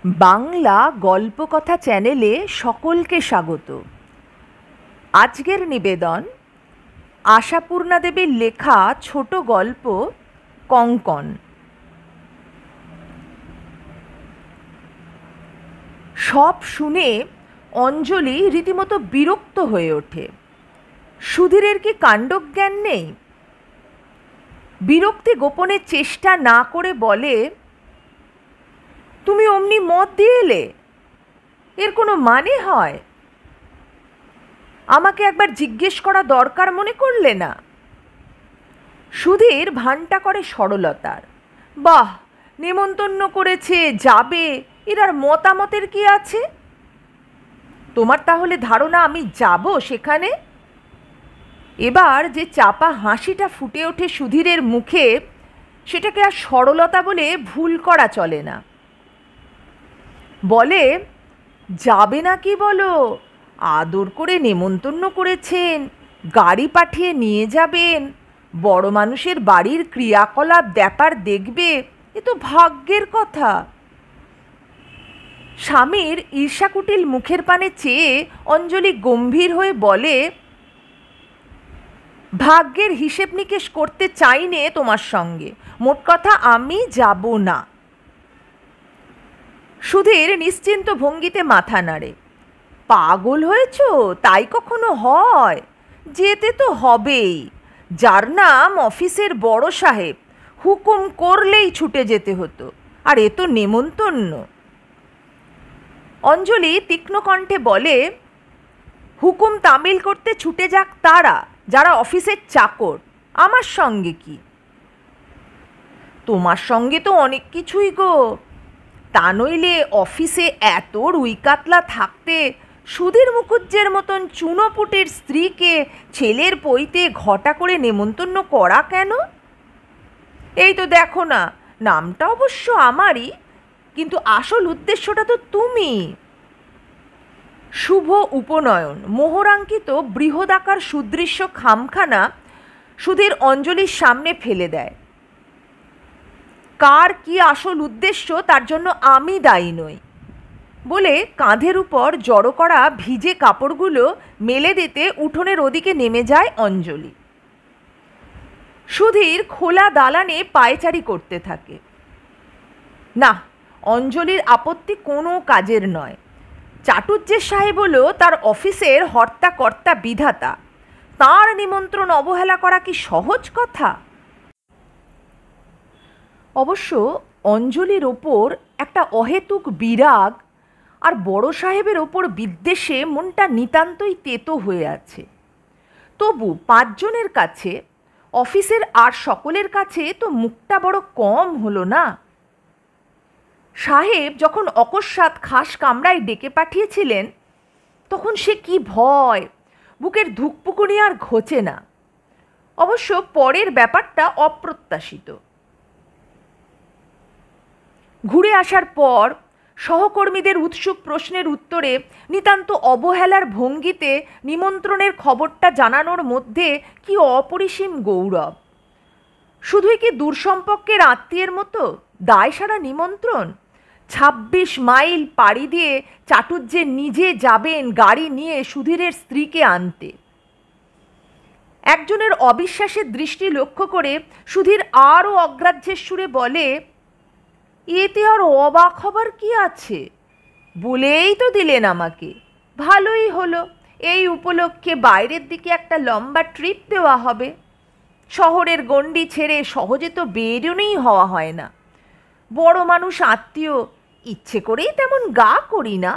বাংলা গল্পকথা চ্যানেলে সকলকে স্বাগত। আজকের নিবেদন আশাপূর্ণা দেবীর লেখা ছোট গল্প কঙ্কন। সব শুনে অঞ্জলি রীতিমতো বিরক্ত হয়ে ওঠে। সুধীরের কি কাণ্ডজ্ঞান নেই? বিরক্তি গোপনের চেষ্টা না করে বলে, তুমি অমনি মত দিয়ে এলে? এর কোনো মানে হয়? আমাকে একবার জিজ্ঞেস করা দরকার মনে করলে না? সুধীর ভানটা করে সরলতার। বাহ, নেমন্তন্ন করেছে, যাবে, এর আর মতামতের কি আছে? তোমার তাহলে ধারণা আমি যাব সেখানে? এবার যে চাপা হাসিটা ফুটে ওঠে সুধীরের মুখে, সেটাকে আর সরলতা বলে ভুল করা চলে না। বলে, যাবে না কি বলো? আদর করে নেমন্তন্ন করেছেন, গাড়ি পাঠিয়ে নিয়ে যাবেন, বড় মানুষের বাড়ির ক্রিয়াকলাপ ব্যাপার দেখবে, এ তো ভাগ্যের কথা। স্বামীর ঈর্ষাকুটিল মুখের পানে চেয়ে অঞ্জলি গম্ভীর হয়ে বলে, ভাগ্যের হিসেব নিকেশ করতে চাই নে তোমার সঙ্গে, মোট কথা আমি যাব না। সুধীর নিশ্চিন্ত ভঙ্গিতে মাথা নাড়ে। পাগল হয়েছ? তাই কখনো হয়? যেতে তো হবেই। যার নাম অফিসের বড় সাহেব, হুকুম করলেই ছুটে যেতে হতো, আর এ তো নেমন্তন্ন। অঞ্জলি তীক্ষ্ণ কণ্ঠে বলে, হুকুম তামিল করতে ছুটে যাক তারা, যারা অফিসের চাকর, আমার সঙ্গে কি? তোমার সঙ্গে তো অনেক কিছুই গো। তা নইলে অফিসে এত রুই কাতলা থাকতে সুধীর মুখুজ্জের মতন চুনোপুটের স্ত্রীকে ছেলের পৈতে ঘটা করে নেমন্তন্ন করা কেন? এই তো দেখো না, নামটা অবশ্য আমারই, কিন্তু আসল উদ্দেশ্যটা তো তুমি। শুভ উপনয়ন মোহরাঙ্কিত বৃহদাকার সুদৃশ্য খামখানা সুধীর অঞ্জলির সামনে ফেলে দেয়। কার কি আসল উদ্দেশ্য তার জন্য আমি দায়ী নই বলে কাঁধের উপর জড়ো করা ভিজে কাপড়গুলো মেলে দিতে উঠোনের ওদিকে নেমে যায় অঞ্জলি। সুধীর খোলা দালানে পায়চারি করতে থাকে। না, অঞ্জলির আপত্তি কোনো কাজের নয়। চাটুজ্জের সাহেব হলো তার অফিসের হর্তাকর্তা বিধাতা, তাঁর নিমন্ত্রণ অবহেলা করা কি সহজ কথা? অবশ্য অঞ্জলির ওপর একটা অহেতুক বিরাগ আর বড় সাহেবের ওপর বিদ্বেষে মনটা নিতান্তই তেতো হয়ে আছে। তবু 5 জনের কাছে, অফিসের আর সকলের কাছে তো মুখটা বড় কম হলো না? সাহেব যখন অকস্মাৎ খাস কামরায় ডেকে পাঠিয়েছিলেন, তখন সে কি ভয়, বুকের ধুকপুকুনি আর ঘোচে না। অবশ্য পরের ব্যাপারটা অপ্রত্যাশিত। ঘুরে আসার পর সহকর্মীদের উৎসুক প্রশ্নের উত্তরে নিতান্ত অবহেলার ভঙ্গিতে নিমন্ত্রণের খবরটা জানানোর মধ্যে কি অপরিসীম গৌরব! শুধুই কি দূরসম্পর্কের আত্মীয়ের মতো দায়সারা নিমন্ত্রণ? 26 মাইল পাড়ি দিয়ে চাটুজ্জে নিজে যাবেন গাড়ি নিয়ে সুধীরের স্ত্রীকে আনতে। একজনের অবিশ্বাসের দৃষ্টি লক্ষ্য করে সুধীর আরও অগ্রাহ্যের সুরে বলে, এতে আর অবাক হবার কি আছে? বলেই তো দিলেন আমাকে, ভালোই হলো। এই উপলক্ষে বাইরের দিকে একটা লম্বা ট্রিপ দেওয়া হবে। শহরের গণ্ডি ছেড়ে সহজে তো বেরোনোই হওয়া হয় না। বড় মানুষ আত্মীয়, ইচ্ছে করেই তেমন গা করি না,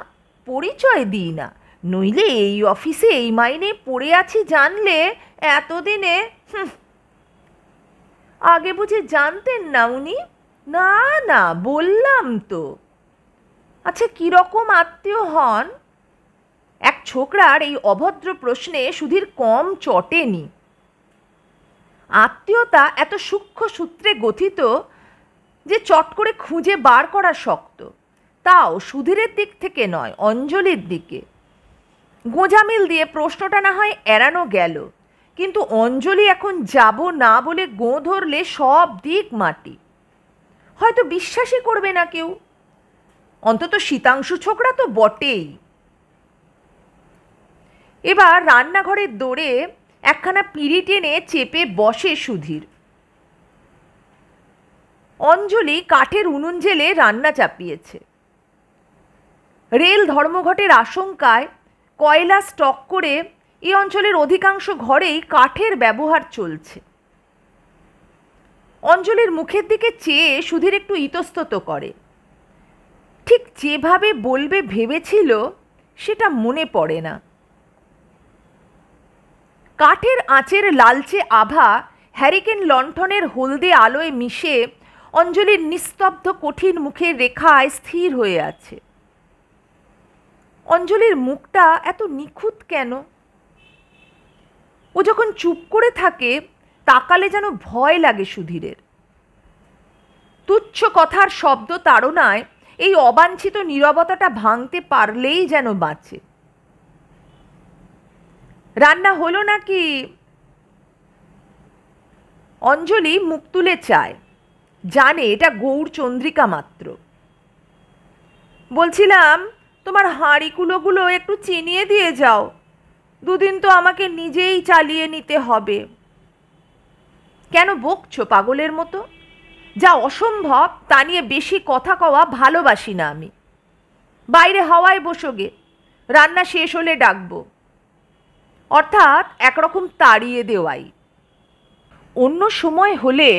পরিচয় দিই না, নইলে এই অফিসে এই মাইনে পড়ে আছি জানলে এতদিনে। আগে বুঝে জানতেন না উনি? না না, বললাম তো। আচ্ছা, কীরকম আত্মীয় হন? এক ছোকরার এই অভদ্র প্রশ্নে সুধীর কম চটেনি। আত্মীয়তা এত সূক্ষ্ম সূত্রে গঠিত যে চট করে খুঁজে বার করা শক্ত, তাও সুধীরের দিক থেকে নয়, অঞ্জলির দিকে। গোঁজামিল দিয়ে প্রশ্নটা না হয় এড়ানো গেল, কিন্তু অঞ্জলি এখন যাব না বলে গোঁ ধরলে সব দিক মাটি। হয়তো বিশ্বাসই করবে না কেউ। অন্তত শীতাংশু ছোকরা তো বটেই। এবার রান্নাঘরের দোরে একখানা পিঁড়ি টেনে চেপে বসে সুধীর। অঞ্জলি কাঠের উনুন জেলে রান্না চাপিয়েছে। রেল ধর্মঘটের আশঙ্কায় কয়লা স্টক করে এই অঞ্চলের অধিকাংশ ঘরেই কাঠের ব্যবহার চলছে। অঞ্জলির মুখের দিকে চেয়ে সুধীর একটু ইতস্তত করে। ঠিক যেভাবে বলবে ভেবেছিল সেটা মনে পড়ে না। কাঠের আঁচের লালচে আভা হ্যারিকেন লণ্ঠনের হলদে আলোয় মিশে অঞ্জলির নিস্তব্ধ কঠিন মুখের রেখায় স্থির হয়ে আছে। অঞ্জলির মুখটা এত নিখুঁত কেন? ও যখন চুপ করে থাকে তাকালে যেন ভয় লাগে সুধীরের। তুচ্ছ কথার শব্দ তাড়নায় এই অবাঞ্ছিত নীরবতাটা ভাঙতে পারলেই যেন বাঁচে। রান্না হলো নাকি? অঞ্জলি মুখ তুলে চায়, জানে এটা গৌরচন্দ্রিকা মাত্র। বলছিলাম তোমার হাঁড়িকুলোগুলো একটু চিনিয়ে দিয়ে যাও, দুদিন তো আমাকে নিজেই চালিয়ে নিতে হবে। কেন বকছো পাগলের মতো? যা অসম্ভব তা নিয়ে বেশি কথা কওয়া ভালোবাসি না আমি। বাইরে হাওয়ায় বসোগে, রান্না শেষ হলে ডাকবো। অর্থাৎ একরকম তাড়িয়ে দেওয়াই। অন্য সময় হলে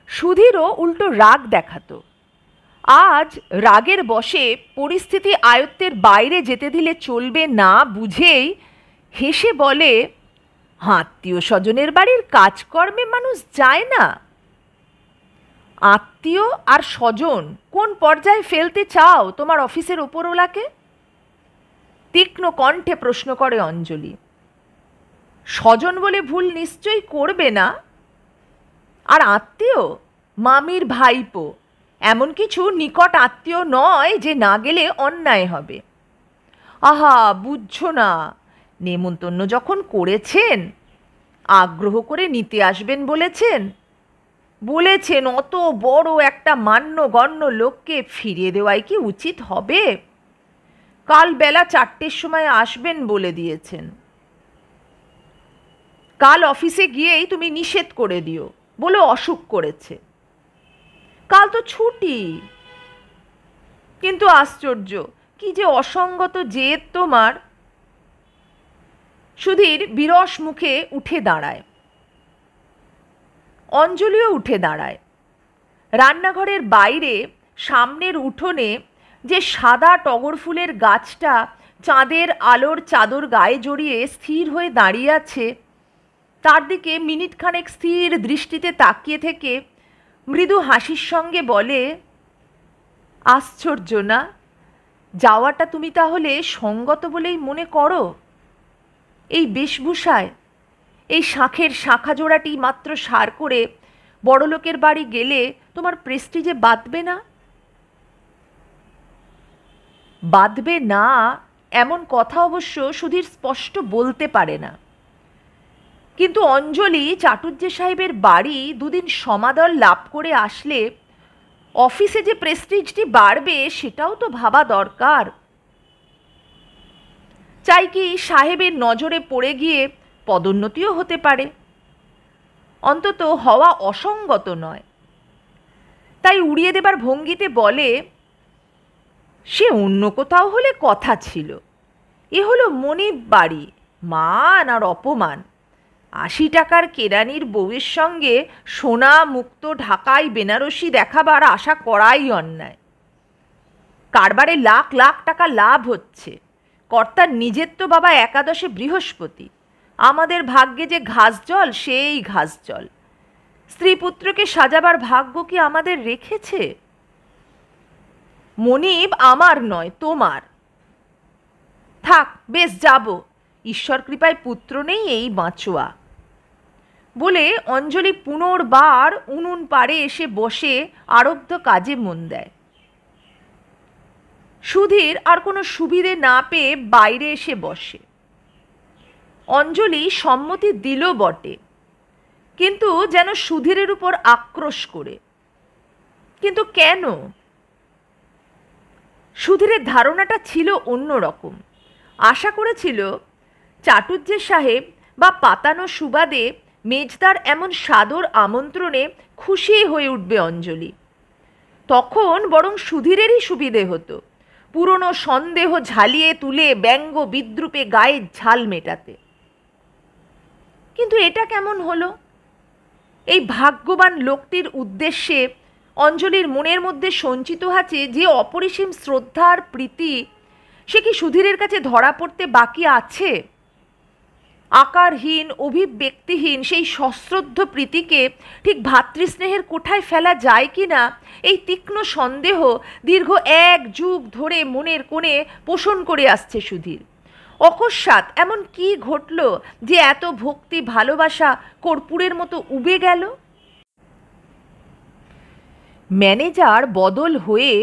সুধীরও উল্টো রাগ দেখাতো। আজ রাগের বশে পরিস্থিতি আয়ত্তের বাইরে যেতে দিলে চলবে না বুঝেই হেসে বলে, আত্মীয় স্বজনের বাড়ির কাজকর্মে মানুষ যায় না। আত্মীয় আর স্বজন কোন পর্যায়ে ফেলতে চাও তোমার অফিসের ওপরওয়ালাকে? তীক্ষ্ণ কণ্ঠে প্রশ্ন করে অঞ্জলি। স্বজন বলে ভুল নিশ্চয়ই করবে না। আর আত্মীয়, মামির ভাইপো, এমন কিছু নিকট আত্মীয় নয় যে না গেলে অন্যায় হবে। আহা, বুঝছো না, নেমন্তন্ন যখন করেছেন, আগ্রহ করে নিতে আসবেন বলেছেন, অত বড় একটা মান্যগণ্য লোককে ফিরিয়ে দেওয়াই কি উচিত হবে? কাল বেলা 4টের সময় আসবেন বলে দিয়েছেন। কাল অফিসে গিয়েই তুমি নিষেধ করে দিও, বলে অসুখ করেছে। কাল তো ছুটি। কিন্তু আশ্চর্য, কি যে অসঙ্গত জেদ তোমার। সুধীর বিরস মুখে উঠে দাঁড়ায়। অঞ্জলিও উঠে দাঁড়ায়। রান্নাঘরের বাইরে সামনের উঠোনে যে সাদা টগর ফুলের গাছটা চাঁদের আলোর চাদর গায়ে জড়িয়ে স্থির হয়ে দাঁড়িয়ে আছে, তার দিকে মিনিটখানেক স্থির দৃষ্টিতে তাকিয়ে থেকে মৃদু হাসির সঙ্গে বলে, আশ্চর্য না, যাওয়াটা তুমি তাহলে সঙ্গত বলেই মনে করো? এই বেশভূষায়, এই শাঁখের শাঁখা জোড়াটি মাত্র সার করে বড়লোকের বাড়ি গেলে তোমার প্রেস্টিজে বাঁধবে না? বাঁধবে না এমন কথা অবশ্য সুধীর স্পষ্ট বলতে পারে না। কিন্তু অঞ্জলি চাটুর্যে সাহেবের বাড়ি দুদিন সমাদর লাভ করে আসলে অফিসে যে প্রেস্টিজটি বাড়বে সেটাও তো ভাবা দরকার। চাই কি সাহেবের নজরে পড়ে গিয়ে পদোন্নতিও হতে পারে, অন্তত হওয়া অসঙ্গত নয়। তাই উড়িয়ে দেবার ভঙ্গিতে বলে, সে অন্য কোথাও হলে কথা ছিল, এ হলো মনিব বাড়ি, মান আর অপমান। 80 টাকার কেরানির বউয়ের সঙ্গে সোনা মুক্ত ঢাকাই বেনারসি দেখাবার আশা করাই অন্যায়। কারবারে লাখ লাখ টাকা লাভ হচ্ছে, কর্তার নিজের তো বাবা একাদশে বৃহস্পতি, আমাদের ভাগ্যে যে ঘাস জল সেই ঘাস জল। স্ত্রী পুত্রকে সাজাবার ভাগ্য কি আমাদের রেখেছে? মনিব আমার নয়, তোমার। থাক, বেশ যাব, ঈশ্বর কৃপায় পুত্র নেই, এই বাঁচোয়া। বলে অঞ্জলি পুনর্বার উনুন পাড়ে এসে বসে আরব্ধ কাজে মন দেয়। সুধীর আর কোনো সুবিধে না পেয়ে বাইরে এসে বসে। অঞ্জলি সম্মতি দিল বটে, কিন্তু যেন সুধীরের উপর আক্রোশ করে। কিন্তু কেন? সুধীরের ধারণাটা ছিল অন্যরকম। আশা করেছিল চাটুজ্জে সাহেব বা পাতানো সুবাদে মেজদার এমন সাদর আমন্ত্রণে খুশি হয়ে উঠবে অঞ্জলি। তখন বরং সুধীরেরই সুবিধে হতো পুরনো সন্দেহ ঝালিয়ে তুলে ব্যঙ্গ বিদ্রুপে গায়ে ঝাল মেটাতে। কিন্তু এটা কেমন হলো? এই ভাগ্যবান লোকটির উদ্দেশ্যে অঞ্জলির মনের মধ্যে সঞ্চিত আছে যে অপরিসীম শ্রদ্ধা আর প্রীতি, সে কি সুধীরের কাছে ধরা পড়তে বাকি আছে? আকারহীন অভিব্যক্তিহীন সেই সশ্রদ্ধ প্রীতিকে ঠিক ভাতৃস্নেহের কোঠায় ফেলা যায় কি না, এই তীক্ষ্ণ সন্দেহ দীর্ঘ 1 যুগ ধরে মনের কোণে পোষণ করে আসছে সুধীর। অকস্মাৎ এমন কি ঘটল যে এত ভক্তি ভালোবাসা কর্পূরের মতো উবে গেল? ম্যানেজার বদল হয়ে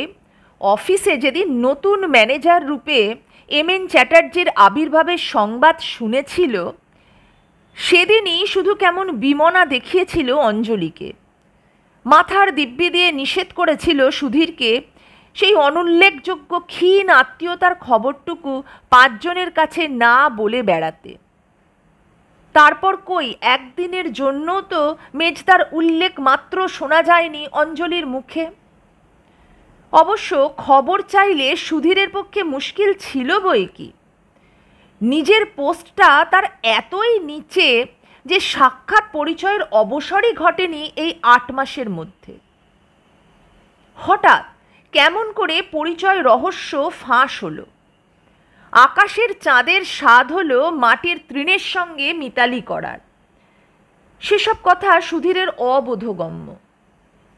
অফিসে যেদিন নতুন ম্যানেজার রূপে এম.এন. চ্যাটার্জির আবির্ভাবের সংবাদ শুনেছিল, সেদিনই শুধু কেমন বিমনা দেখিয়েছিল অঞ্জলিকে। মাথার দিব্যি দিয়ে নিষেধ করেছিল সুধীরকে সেই অনুল্লেখযোগ্য ক্ষীণ আত্মীয়তার খবরটুকু 5 জনের কাছে না বলে বেড়াতে। তারপর কই একদিনের জন্য তো মেজদার উল্লেখ মাত্র শোনা যায়নি অঞ্জলির মুখে। অবশ্য খবর চাইলে সুধীরের পক্ষে মুশকিল ছিল বই কি। নিজের পোস্টটা তার এতই নিচে যে সাক্ষাৎ পরিচয়ের অবসরই ঘটেনি এই 8 মাসের মধ্যে। হঠাৎ কেমন করে পরিচয় রহস্য ফাঁস হলো। আকাশের চাঁদের স্বাদ হলো মাটির তৃণের সঙ্গে মিতালি করার। সেসব কথা সুধীরের অবোধগম্য।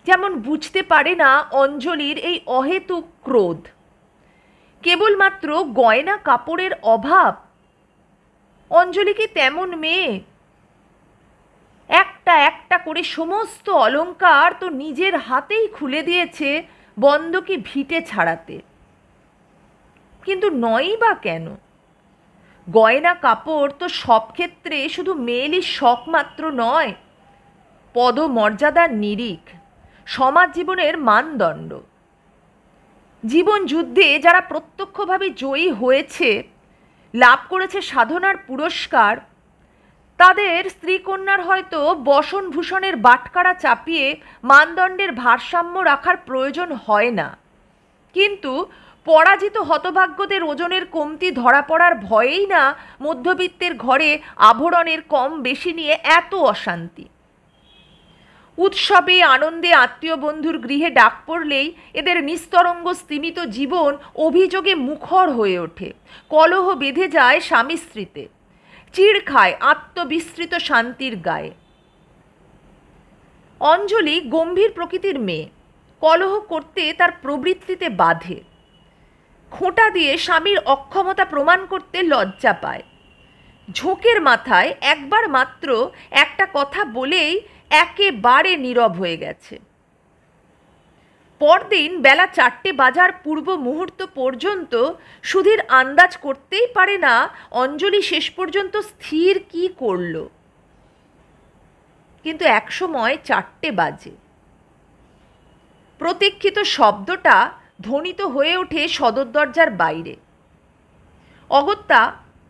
যেমন বুঝতে পারে না অঞ্জলির এই অহেতুক ক্রোধ। কেবলমাত্র গয়না কাপড়ের অভাব? অঞ্জলি কি তেমন মেয়ে? একটা একটা করে সমস্ত অলংকার তো নিজের হাতেই খুলে দিয়েছে বন্ধকি ভিটে ছাড়াতে। কিন্তু নয়ই বা কেন? গয়না কাপড় তো সব ক্ষেত্রে শুধু মেয়েলি শখ মাত্র নয়, পদমর্যাদার নিরিখ, সমাজ জীবনের মানদণ্ড। জীবন যুদ্ধে যারা প্রত্যক্ষভাবে জয়ী হয়েছে, লাভ করেছে সাধনার পুরস্কার, তাদের স্ত্রীকন্যার হয়তো বসনভূষণের বাটকারা চাপিয়ে মানদণ্ডের ভারসাম্য রাখার প্রয়োজন হয় না। কিন্তু পরাজিত হতভাগ্যদের ওজনের কমতি ধরা পড়ার ভয়েই না মধ্যবিত্তের ঘরে আভরণের কম বেশি নিয়ে এত অশান্তি। উৎসবে আনন্দে আত্মীয় বন্ধুর গৃহে ডাক পড়লেই এদের নিস্তরঙ্গ স্তিমিত জীবন অভিযোগে মুখর হয়ে ওঠে। কলহ বেঁধে যায় স্বামী স্ত্রীতে, চিড় খায় আত্মবিস্তৃত শান্তির গায়ে। অঞ্জলি গম্ভীর প্রকৃতির মেয়ে, কলহ করতে তার প্রবৃত্তিতে বাধে। খোঁটা দিয়ে স্বামীর অক্ষমতা প্রমাণ করতে লজ্জা পায়। ঝোঁকের মাথায় একবার মাত্র একটা কথা বলেই একেবারে নীরব হয়ে গেছে। পরদিন বেলা 4টে বাজার পূর্ব মুহূর্ত পর্যন্ত সুধীর আন্দাজ করতেই পারে না অঞ্জলি শেষ পর্যন্ত স্থির কি করল। কিন্তু একসময় 4টে বাজে। প্রতীক্ষিত শব্দটা ধ্বনিত হয়ে ওঠে সদর দরজার বাইরে। অগত্যা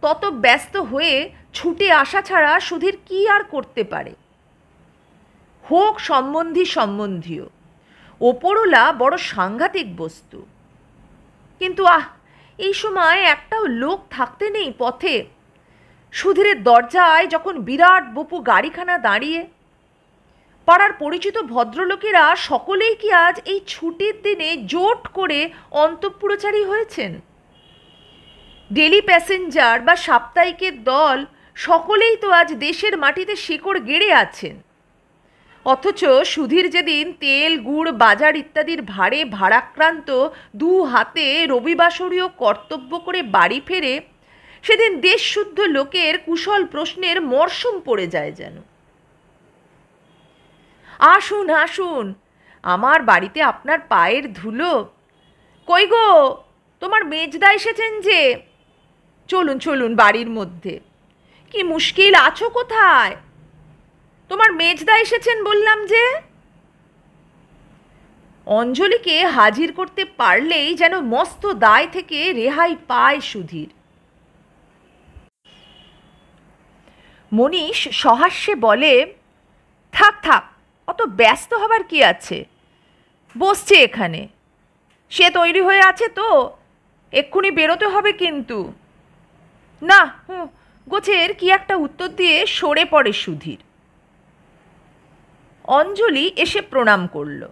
তত ব্যস্ত হয়ে ছুটে আসা ছাড়া সুধীর কি আর করতে পারে? হোক সম্বন্ধীয়, ওপরওয়ালা বড় সাংঘাতিক বস্তু। কিন্তু এই সময় একটাও লোক থাকতে নেই পথে। সুধীরের দরজায় যখন বিরাট বপু গাড়িখানা দাঁড়িয়ে, পাড়ার পরিচিত ভদ্রলোকেরা সকলেই কি আজ এই ছুটির দিনে জোট করে অন্তঃপুরচারী হয়েছেন? ডেলি প্যাসেঞ্জার বা সাপ্তাহিকের দল সকলেই তো আজ দেশের মাটিতে শিকড় গেড়ে আছেন। অথচ সুধীর যেদিন তেল গুড় বাজার ইত্যাদির ভারে ভারাক্রান্ত 2 হাতে রবিবাসরীয় কর্তব্য করে বাড়ি ফেরে, সেদিন দেশশুদ্ধ লোকের কুশল প্রশ্নের মরশুম পড়ে যায় যেন। আসুন আসুন, আমার বাড়িতে আপনার পায়ের ধুলো। কই গো, তোমার মেজদা এসেছেন যে। চলুন চলুন বাড়ির মধ্যে। কি মুশকিল, আছো কোথায়? তোমার মেজদা এসেছেন বললাম যে। অঞ্জলিকে হাজির করতে পারলেই যেন মস্ত দায় থেকে রেহাই পায় সুধীর। মনীষ সহাস্যে বলে, থাক থাক, অত ব্যস্ত হবার কি আছে, বসছে এখানে, সে তৈরি হয়ে আছে তো, এক্ষুনি বেরোতে হবে কিন্তু। না, গোছের কি একটা উত্তর দিয়ে সরে পড়ে সুধীর। অঞ্জলি এসে প্রণাম করল।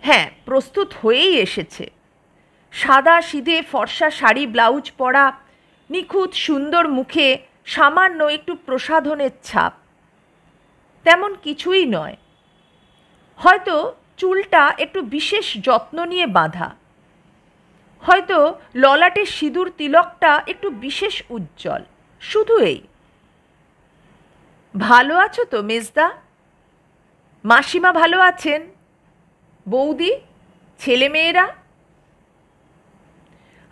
হ্যাঁ, প্রস্তুত হয়েই এসেছে। সাদা সিধে ফর্সা শাড়ি ব্লাউজ পরা, নিখুঁত সুন্দর মুখে সামান্য একটু প্রসাধনের ছাপ, তেমন কিছুই নয়। হয়তো চুলটা একটু বিশেষ যত্ন নিয়ে বাঁধা, হয়তো ললাটের সিঁদুর তিলকটা একটু বিশেষ উজ্জ্বল, শুধু এই। ভালো আছো তো মেজদা? মাসিমা ভালো আছেন? বৌদি, ছেলেমেয়েরা?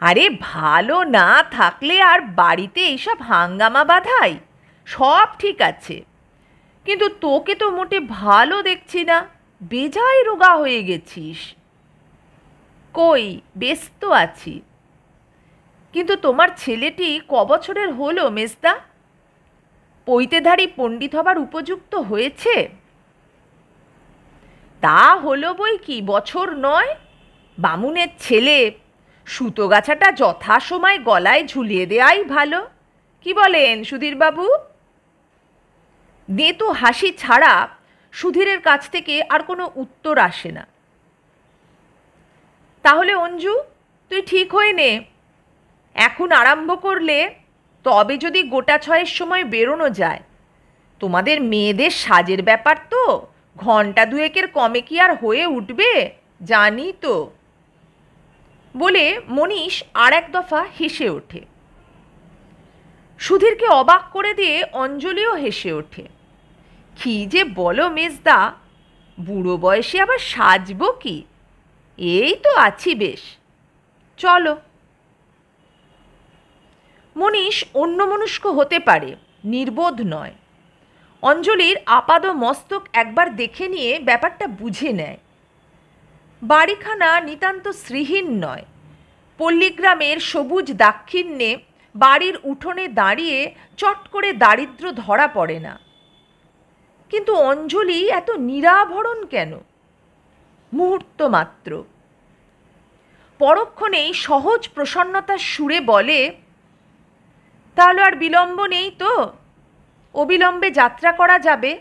আরে ভালো না থাকলে আর বাড়িতে এইসব হাঙ্গামা বাঁধাই? সব ঠিক আছে, কিন্তু তোকে তো মোটে ভালো দেখছি না, বেজায় রোগা হয়ে গেছিস। কই, বেশ তো আছি। কিন্তু তোমার ছেলেটি ক বছরের হলো মেজদা? পৈতেধারী পণ্ডিত হবার উপযুক্ত হয়েছে? তা হলো বই কি, বছর নয়। বামুনের ছেলে, সুতোগাছাটা যথাসময় গলায় ঝুলিয়ে দেওয়াই ভালো। কি বলেন সুধীরবাবু? নেতু হাসি ছাড়া সুধীরের কাছ থেকে আর কোনো উত্তর আসে না। তাহলে অঞ্জু, তুই ঠিক হয়ে নে, এখন আরম্ভ করলে তবে যদি গোটা ছয়ের সময় বেরোনো যায়। তোমাদের মেয়েদের সাজের ব্যাপার তো, ঘণ্টা দুয়েকের কমে কি আর হয়ে উঠবে, জানি তো। বলে মনীষ আর এক দফা হেসে ওঠে। সুধীরকে অবাক করে দিয়ে অঞ্জলিও হেসে ওঠে। কি যে বলো মেজদা, বুড়ো বয়সে আবার সাজবো কি, এই তো আছি বেশ, চলো। মনীষ অন্যমনস্ক হতে পারে, নির্বোধ নয়। অঞ্জলির আপাদ মস্তক একবার দেখে নিয়ে ব্যাপারটা বুঝে নেয়। বাড়িখানা নিতান্ত শ্রীহীন নয়। পল্লীগ্রামের সবুজ দাক্ষিণ্যে বাড়ির উঠোনে দাঁড়িয়ে চট করে দারিদ্র্য ধরা পড়ে না। কিন্তু অঞ্জলি এত নিরাভরণ কেন? মুহূর্ত মাত্র। পরক্ষণেই সহজ প্রসন্নতার সুরে বলে, তাহলে আর বিলম্ব নেই তো? অবিলম্বে যাত্রা করা যাবে?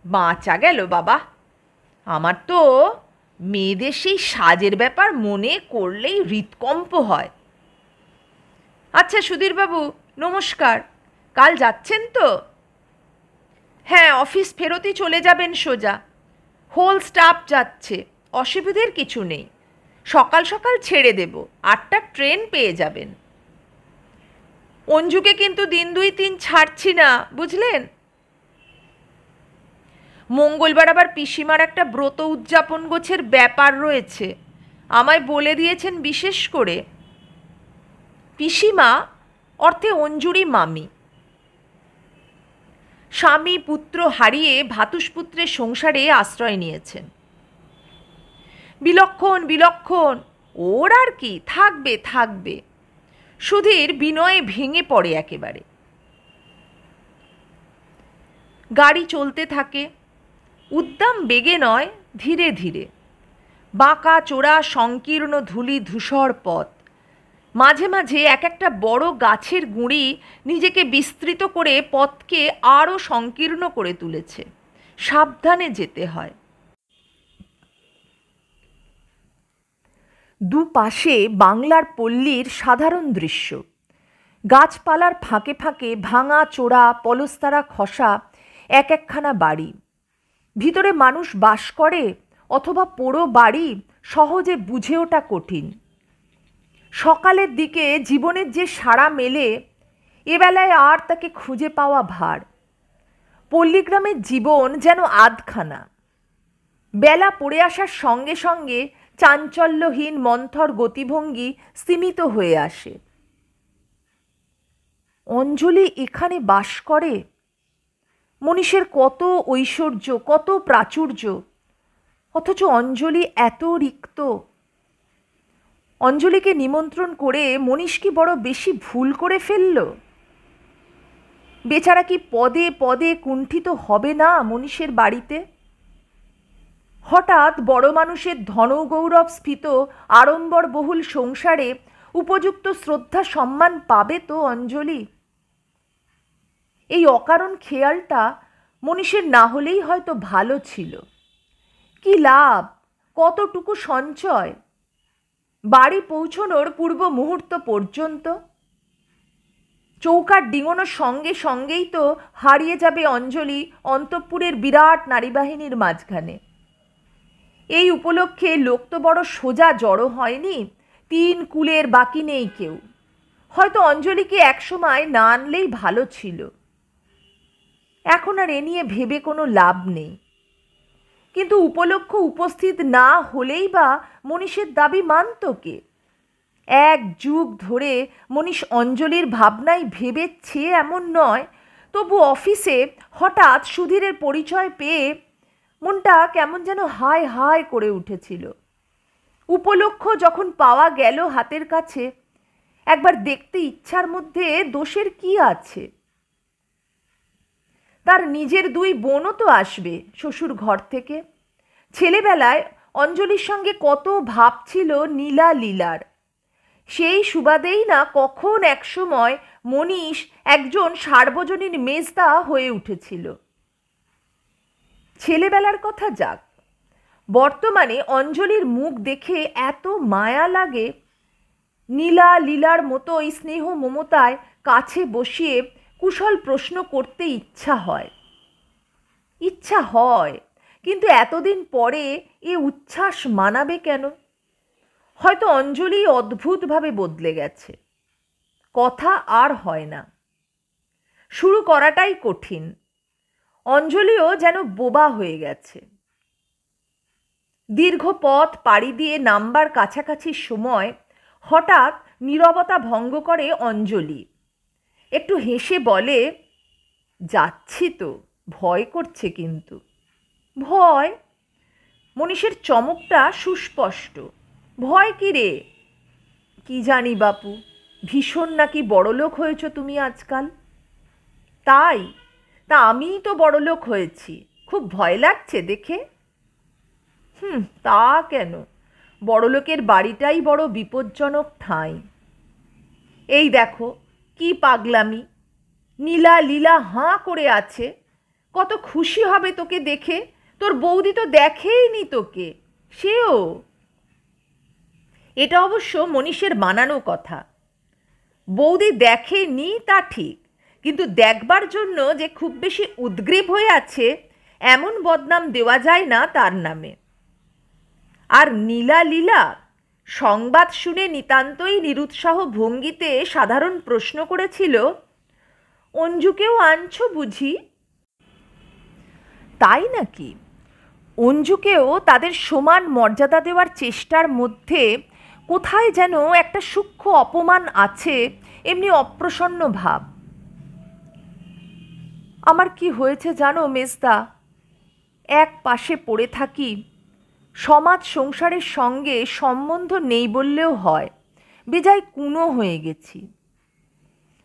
বাঁচা গেল বাবা, আমার তো মেয়েদের সেই সাজের ব্যাপার মনে করলেই হৃৎকম্প হয়। আচ্ছা সুধীরবাবু, নমস্কার, কাল যাচ্ছেন তো? হ্যাঁ, অফিস ফেরতই চলে যাবেন সোজা। হোল স্টাফ যাচ্ছে, অসুবিধের কিছু নেই। সকাল সকাল ছেড়ে দেব, 8টার ট্রেন পেয়ে যাবেন। অঞ্জুকে কিন্তু দিন 2-3 ছাড়ছি না, বুঝলেন? মঙ্গলবার আবার পিসিমার একটা ব্রত উদযাপন গোছের ব্যাপার রয়েছে, আমায় বলে দিয়েছেন বিশেষ করে। পিসিমা অর্থে অঞ্জুরি মামি। স্বামী পুত্র হারিয়ে ভাতুষপুত্রের সংসারে আশ্রয় নিয়েছেন। বিলক্ষণ বিলক্ষণ, ওর আর কি, থাকবে থাকবে। সুধীর বিনয়ে ভেঙে পড়ে একেবারে। গাড়ি চলতে থাকে, উদ্দাম বেগে নয়, ধীরে ধীরে। বাঁকা চোরা সংকীর্ণ ধূলি ধূসর পথ, মাঝে মাঝে এক একটা বড় গাছের গুঁড়ি নিজেকে বিস্তৃত করে পথকে আরও সংকীর্ণ করে তুলেছে। সাবধানে যেতে হয়। দুপাশে বাংলার পল্লীর সাধারণ দৃশ্য। গাছপালার ফাঁকে ফাঁকে ভাঙা চোরা পলস্তারা খসা এক একখানা বাড়ি। ভিতরে মানুষ বাস করে অথবা পোড়ো বাড়ি সহজে বুঝে ওঠা কঠিন। সকালের দিকে জীবনের যে সাড়া মেলে, এবেলায় আর তাকে খুঁজে পাওয়া ভার। পল্লীগ্রামের জীবন যেন আধখানা। বেলা পড়ে আসার সঙ্গে সঙ্গে চাঞ্চল্যহীন মন্থর গতিভঙ্গি স্তিমিত হয়ে আসে। অঞ্জলি এখানে বাস করে। মনীষের কত ঐশ্বর্য, কত প্রাচুর্য, অথচ অঞ্জলি এত রিক্ত। অঞ্জলিকে নিমন্ত্রণ করে মনীষ কি বড় বেশি ভুল করে ফেলল? বেচারা কি পদে পদে কুণ্ঠিত হবে না মনীষের বাড়িতে? হঠাৎ বড় মানুষের ধনগৌরব স্ফীত আড়ম্বরবহুল সংসারে উপযুক্ত শ্রদ্ধা সম্মান পাবে তো অঞ্জলি? এই অকারণ খেয়ালটা মনীষের না হলেই হয়তো ভালো ছিল। কি লাভ, কতটুকু সঞ্চয় বাড়ি পৌঁছনোর পূর্ব মুহূর্ত পর্যন্ত? চৌকার ডিঙোনোর সঙ্গে সঙ্গেই তো হারিয়ে যাবে অঞ্জলি অন্তঃপুরের বিরাট নারীবাহিনীর মাঝখানে। এই উপলক্ষে লোক তো বড় সোজা জড়ো হয়নি, 3 কুলের বাকি নেই কেউ। হয়তো অঞ্জলিকে একসময় না আনলেই ভালো ছিল। এখন আর এ নিয়ে ভেবে কোনো লাভ নেই। কিন্তু উপলক্ষ উপস্থিত না হলেই বা মনীষের দাবি মানত কে? 1 যুগ ধরে মনীষ অঞ্জলির ভাবনাই ভেবেছে এমন নয়, তবু অফিসে হঠাৎ সুধীরের পরিচয় পেয়ে মনটা কেমন যেন হায় হায় করে উঠেছিল। উপলক্ষ যখন পাওয়া গেল হাতের কাছে, একবার দেখতে ইচ্ছার মধ্যে দোষের কি আছে? তার নিজের 2 বোনও তো আসবে শ্বশুর ঘর থেকে। ছেলেবেলায় অঞ্জলির সঙ্গে কত ভাব ছিল নীলা লীলার। সেই সুবাদেই না কখন একসময় মনীষ একজন সার্বজনীন মেজদা হয়ে উঠেছিল। ছেলেবেলার কথা যাক, বর্তমানে অঞ্জলির মুখ দেখে এত মায়া লাগে, নীলা লীলার মতোই স্নেহ মমতায় কাছে বসিয়ে কুশল প্রশ্ন করতে ইচ্ছা হয়, কিন্তু এতদিন পরে এ উচ্ছ্বাস মানাবে কেন? হয়তো অঞ্জলি অদ্ভুতভাবে বদলে গেছে, কথা আর হয় না, শুরু করাটাই কঠিন। অঞ্জলিও যেন বোবা হয়ে গেছে। দীর্ঘ পথ পাড়ি দিয়ে নামবার কাছাকাছি সময় হঠাৎ নীরবতা ভঙ্গ করে অঞ্জলি। একটু হেসে বলে, যাচ্ছি তো, ভয় করছে কিন্তু। ভয়? মনীষের চমকটা সুস্পষ্ট। ভয় কি রে? কি জানি বাপু, ভীষণ নাকি বড়লোক হয়েছ তুমি আজকাল। তাই? তা আমিই তো বড়লোক হয়েছি, খুব ভয় লাগছে দেখে। তা কেন, বড়লোকের বাড়িটাই বড় বিপজ্জনক ঠাঁই। এই দেখো কি পাগলামি, নীলা লীলা হাঁ করে আছে, কত খুশি হবে তোকে দেখে। তোর বৌদি তো দেখেইনি তোকে, সেও। এটা অবশ্য মনীষের মানানো কথা। বৌদি দেখেনি তা ঠিক, কিন্তু দেখবার জন্য যে খুব বেশি উদ্গ্রীব হয়ে আছে এমন বদনাম দেওয়া যায় না তার নামে। আর নীলা লীলা সংবাদ শুনে নিতান্তই নিরুৎসাহ ভঙ্গিতে সাধারণ প্রশ্ন করেছিল, অঞ্জুকেও আনছো বুঝি? তাই নাকি? অঞ্জুকেও তাদের সমান মর্যাদা দেওয়ার চেষ্টার মধ্যে কোথায় যেন একটা সূক্ষ্ম অপমান আছে, এমনি অপ্রসন্ন ভাব। আমার কি হয়েছে জানো মেজদা, এক পাশে পড়ে থাকি, সমাজ সংসারের সঙ্গে সম্বন্ধ নেই বললেও হয়, বেজায় কুনো হয়ে গেছি।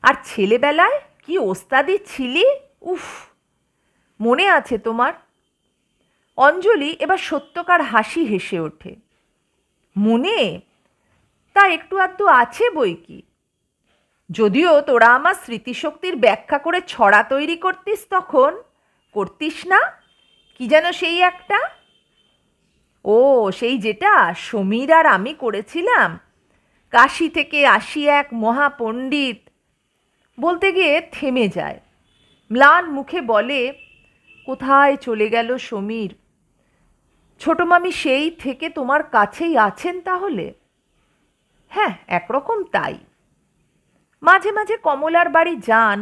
আর ছেলেবেলায় কি ওস্তাদি ছিলি, উফ, মনে আছে তোমার? অঞ্জলি এবার সত্যকার হাসি হেসে ওঠে। মনে? তা একটু আধটু আছে বই কি। যদিও তোরা আমার স্মৃতিশক্তির ব্যাখ্যা করে ছড়া তৈরি করতিস, তখন করতিস না? কি যেন সেই একটা, ও সেই যেটা সমীর আর আমি করেছিলাম, কাশী থেকে আসি এক মহাপণ্ডিত। বলতে গিয়ে থেমে যায়, ম্লান মুখে বলে, কোথায় চলে গেল সমীর? ছোট মামি সেই থেকে তোমার কাছেই আছেন তাহলে? হ্যাঁ, একরকম তাই। মাঝে মাঝে কমলার বাড়ি যান।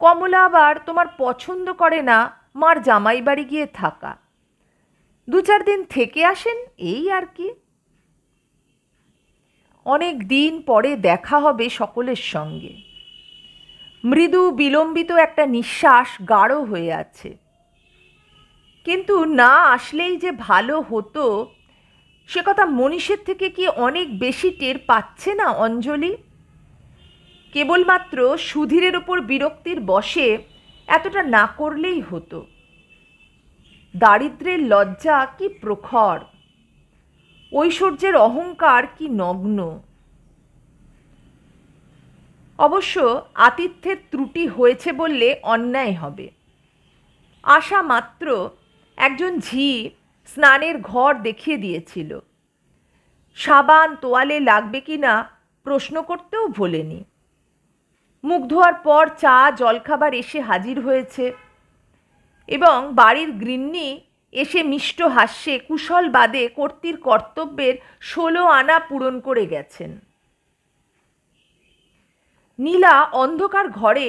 কমলা আবার তোমার পছন্দ করে না মার জামাই বাড়ি গিয়ে থাকা, 2-4 দিন থেকে আসেন, এই আর কি। অনেক দিন পরে দেখা হবে সকলের সঙ্গে। মৃদু বিলম্বিত একটা নিঃশ্বাস গাঢ় হয়ে আছে। কিন্তু না আসলেই যে ভালো হতো সে কথা মনীষের থেকে কি অনেক বেশি টের পাচ্ছে না অঞ্জলি? কেবলমাত্র সুধীরের ওপর বিরক্তির বশে এতটা না করলেই হতো। দারিদ্র্যের লজ্জা কি প্রখর, ঐশ্বর্যের অহংকার কি নগ্ন। অবশ্য আতিথ্যের ত্রুটি হয়েছে বললে অন্যায় হবে। আশা মাত্র একজন ঝি স্নানের ঘর দেখিয়ে দিয়েছিল। সাবান তোয়ালে লাগবে কি না প্রশ্ন করতেও ভোলেনি। মুখ ধোয়ার পর চা জলখাবার এসে হাজির হয়েছে এবং বাড়ির গৃহিণী এসে মিষ্ট হাস্যে কুশল বাদে কর্ত্রীর কর্তব্যের 16 আনা পূরণ করে গেছেন। নীলা অন্ধকার ঘরে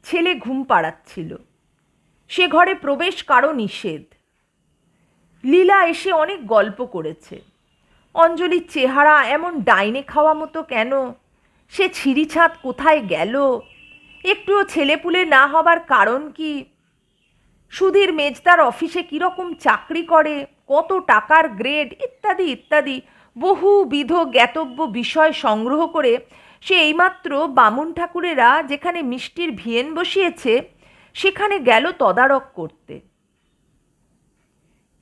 ছেলে ঘুম পাড়াচ্ছিল। সে ঘরে প্রবেশ কারো নিষেধ। লীলা এসে অনেক গল্প করেছে। অঞ্জলির চেহারা এমন ডাইনে খাওয়া মতো কেন, সে ছিঁড়িছাঁদ কোথায় গেল, একটুও ছেলেপুলে না হবার কারণ কি, সুধীর মেজদার অফিসে কীরকম চাকরি করে, কত টাকার গ্রেড, ইত্যাদি ইত্যাদি বহুবিধ জ্ঞাতব্য বিষয় সংগ্রহ করে সে এইমাত্র বামুন ঠাকুরেরা যেখানে মিষ্টির ভিয়েন বসিয়েছে সেখানে গেল তদারক করতে।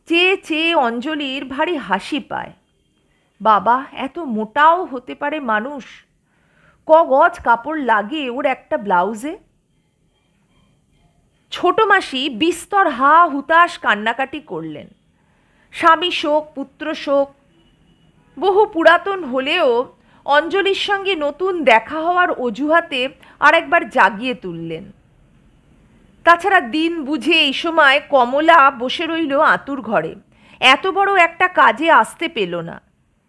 চেয়ে চেয়ে অঞ্জলির ভারী হাসি পায়। বাবা, এত মোটাও হতে পারে মানুষ! ক গজ কাপড় লাগে ওর একটা ব্লাউজে? ছোট মাসি বিস্তর হা হুতাশ কান্নাকাটি করলেন। স্বামী শোক, পুত্র শোক বহু পুরাতন হলেও অঞ্জলির সঙ্গে নতুন দেখা হওয়ার অজুহাতে আরেকবার জাগিয়ে তুললেন। তাছাড়া দিন বুঝে এই সময় কমলা বসে রইল আতুর ঘরে, এত বড় একটা কাজে আসতে পেল না,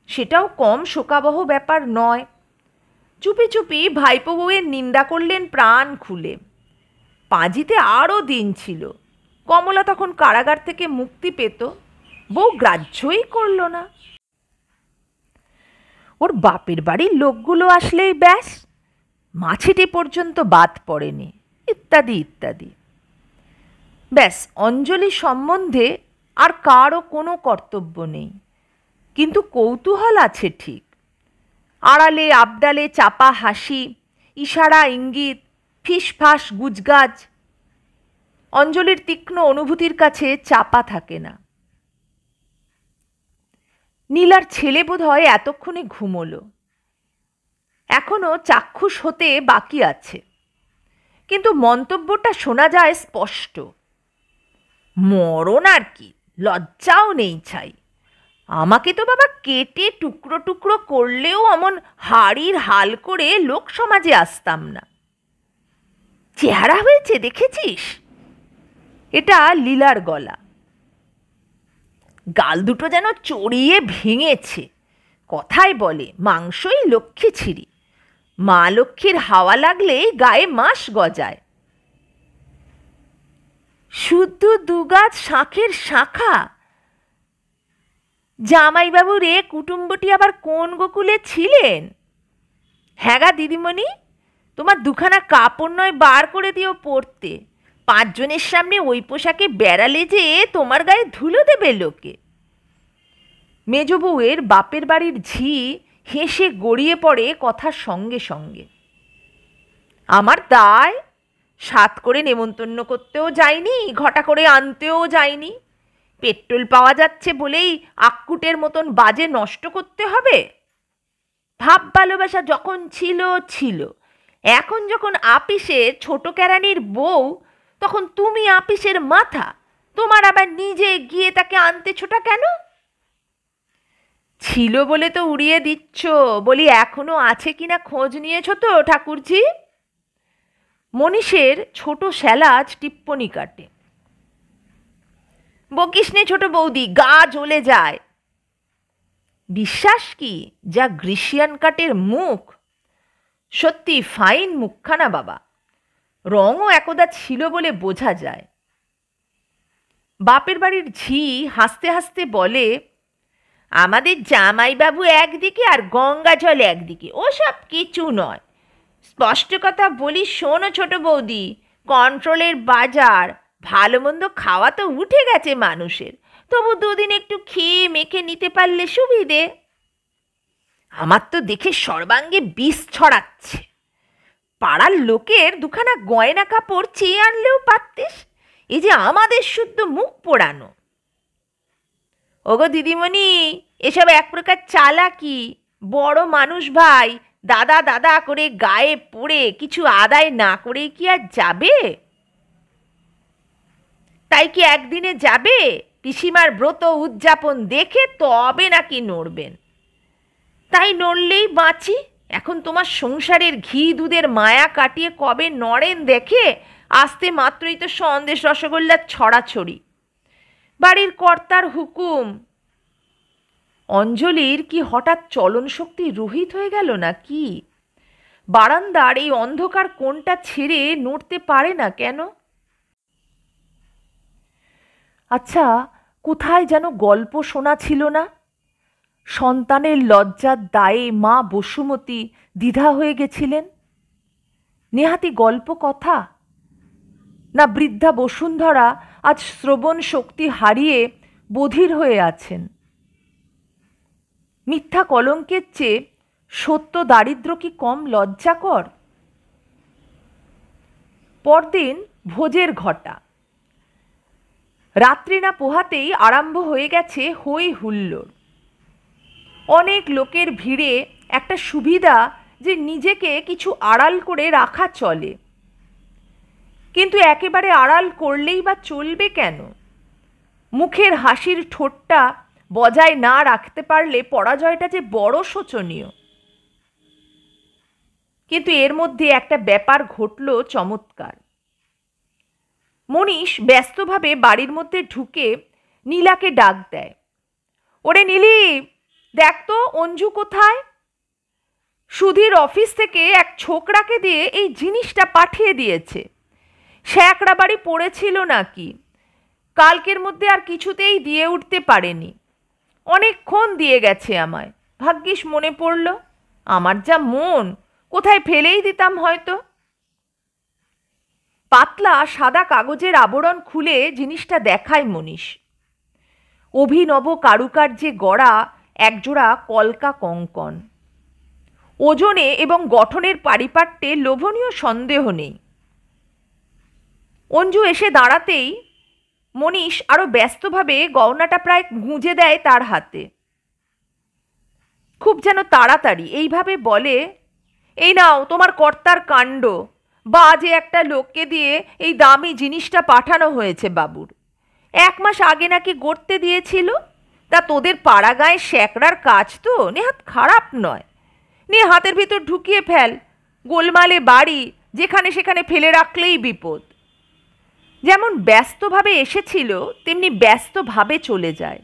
সেটাও কম শোকাবহ ব্যাপার নয়। চুপি চুপি ভাইপো বউয়ের নিন্দা করলেন প্রাণ খুলে। পাঁজিতে আরও দিন ছিল, কমলা তখন কারাগার থেকে মুক্তি পেত, বউ গ্রাহ্যই করল না। ওর বাপের বাড়ির লোকগুলো আসলেই ব্যাস, মাছিটি পর্যন্ত বাদ পড়েনি, ইত্যাদি ইত্যাদি। ব্যাস, অঞ্জলি সম্বন্ধে আর কারও কোনো কর্তব্য নেই, কিন্তু কৌতূহল আছে ঠিক। আড়ালে আবডালে চাপা হাসি, ইশারা ইঙ্গিত, ফিসফাস গুজগাজ। অঞ্জলির তীক্ষ্ণ অনুভূতির কাছে চাপা থাকে না। নীলার ছেলে বোধ হয় এতক্ষণে ঘুমোলো। এখনো চাক্ষুষ হতে বাকি আছে, কিন্তু মন্তব্যটা শোনা যায় স্পষ্ট। মরণ আর কি, লজ্জাও নেই ছাই। আমাকে তো বাবা কেটে টুকরো টুকরো করলেও অমন হাড়ির হাল করে লোক সমাজে আসতাম না। চেহারা হয়েছে দেখেছিস? এটা লীলার গলা। গাল দুটো যেন চড়িয়ে ভেঙেছে। কথায় বলে মাংসই লক্ষ্মী ছিঁড়ি, মা লক্ষ্মীর হাওয়া লাগলেই গায়ে মাস গজায়। শুদ্ধ দুগাছ শাঁখের শাখা। জামাইবাবুর এ কুটুম্বটি আবার কোন গোকুলে ছিলেন? হ্যাঁ গা দিদিমণি, তোমার দুখানা কাপড় নয় বার করে দিও পরতে। 5 জনের সামনে ওই পোশাকে বেড়ালে যে তোমার গায়ে ধুলো দেবে লোকে। মেজ বউয়ের বাপের বাড়ির ঝি হেসে গড়িয়ে পড়ে কথার সঙ্গে সঙ্গে। আমার দায়, সাত করে নেমন্তন্ন করতেও যায়নি, ঘটা করে আনতেও যায়নি। পেট্রোল পাওয়া যাচ্ছে বলেই আক্কুটের মতন বাজে নষ্ট করতে হবে? ভাব ভালোবাসা যখন ছিল ছিল, এখন যখন আপিসে ছোট কেরানির বউ, তখন তুমি আপিসের মাথা, তোমার আবার নিজে গিয়ে তাকে আনতে ছোটা কেন? ছিল বলে তো উড়িয়ে দিচ্ছ, বলি এখনো আছে কিনা খোঁজ নিয়েছ তো ঠাকুরজি? মনীষের ছোট শ্যালাজ টিপ্পনি কাটে। বকিস নে ছোট বৌদি, গা জ্বলে যায়। বিশ্বাস কি, যা গ্রিসিয়ান কাটের মুখ! সত্যি ফাইন মুখখানা বাবা, রঙও একদা ছিল বলে বোঝা যায়। বাপের বাড়ির ঝি হাসতে হাসতে বলে, আমাদের জামাইবাবু একদিকে আর গঙ্গা জল একদিকে, ওসব কিছু নয়। স্পষ্ট কথা বলি শোনো ছোট বৌদি, কন্ট্রোলের বাজার, ভালো মন্দ খাওয়া তো উঠে গেছে মানুষের, তবু দুদিন একটু খেয়ে মেখে নিতে পারলে সুবিধে। আমার তো দেখে সর্বাঙ্গে বিষ ছড়াচ্ছে। পাড়ার লোকের দুখানা গয়না কাপড় চেয়ে আনলেও পারতিস, এই যে আমাদের শুদ্ধ মুখ পোড়ানো। ওগো দিদিমণি, এসব এক প্রকার চালাকি। বড় মানুষ ভাই, দাদা দাদা করে গায়ে পড়ে কিছু আদায় না করে কি আর যাবে? তাই কি একদিনে যাবে? পিসিমার ব্রত উদযাপন দেখে তবে নাকি নড়বেন। তাই নড়লেই বাঁচি। এখন তোমার সংসারের ঘি দুধের মায়া কাটিয়ে কবে নড়েন দেখে আসতে মাত্রই তো সন্দেশ রসগোল্লার ছড়াছড়ি। বাড়ির কর্তার হুকুম। অঞ্জলির কি হঠাৎ চলন শক্তি রহিত হয়ে গেল না কি? বারান্দার এই অন্ধকার কোণটা ছেড়ে নড়তে পারে না কেন? আচ্ছা, কোথায় যেন গল্প শোনা ছিল না? সন্তানের লজ্জার দায়ে মা বসুমতী দ্বিধা হয়ে গেছিলেন। নেহাতি গল্প কথা? না বৃদ্ধা বসুন্ধরা আজ শ্রবণ শক্তি হারিয়ে বধির হয়ে আছেন? মিথ্যা কলঙ্কের চেয়ে সত্য দারিদ্র্য কি কম লজ্জাকর? পরদিন ভোজের ঘটা। রাত্রি না পোহাতেই আরম্ভ হয়ে গেছে হই হুল্লোড়। অনেক লোকের ভিড়ে একটা সুবিধা যে নিজেকে কিছু আড়াল করে রাখা চলে, কিন্তু একেবারে আড়াল করলেই বা চলবে কেন? মুখের হাসির ঠোঁটটা বজায় না রাখতে পারলে পরাজয়টা যে বড় শোচনীয়। কিন্তু এর মধ্যে একটা ব্যাপার ঘটল চমৎকার। মনীষ ব্যস্তভাবে বাড়ির মধ্যে ঢুকে নীলাকে ডাক দেয়। ওরে নীলি, দেখ তো অঞ্জু কোথায়? সুধীর অফিস থেকে এক ছোকরাকে দিয়ে এই জিনিসটা পাঠিয়ে দিয়েছে। শ্যাকরা বাড়ি পড়েছিল নাকি, কালকের মধ্যে আর কিছুতেই দিয়ে উঠতে পারেনি। অনেকক্ষণ দিয়ে গেছে আমায়, ভাগ্যিস মনে পড়ল। আমার যা মন, কোথায় ফেলেই দিতাম হয়তো। পাতলা সাদা কাগজের আবরণ খুলে জিনিসটা দেখায় মনীষ। অভিনব কারুকার্যে গড়া একজোড়া কলকা কঙ্কন। ওজনে এবং গঠনের পারিপাট্যে লোভনীয় সন্দেহ নেই। অঞ্জু এসে দাঁড়াতেই মনীষ আরো ব্যস্তভাবে গয়নাটা প্রায় গুঁজে দেয় তার হাতে। খুব যেন তাড়াতাড়ি এইভাবে বলে, এই নাও তোমার কর্তার কাণ্ড। বাজে একটা লোককে দিয়ে এই দামি জিনিসটা পাঠানো হয়েছে বাবুর। 1 মাস আগে নাকি গড়তে দিয়েছিল। তা তোদের পাড়া গায়ে শ্যাকরার কাজ তো নেহাত খারাপ নয়। নিয়ে হাতের ভিতর ঢুকিয়ে ফেল। গোলমালে বাড়ি, যেখানে সেখানে ফেলে রাখলেই বিপদ। যেমন ব্যস্তভাবে এসেছিল তেমনি ব্যস্তভাবে চলে যায়।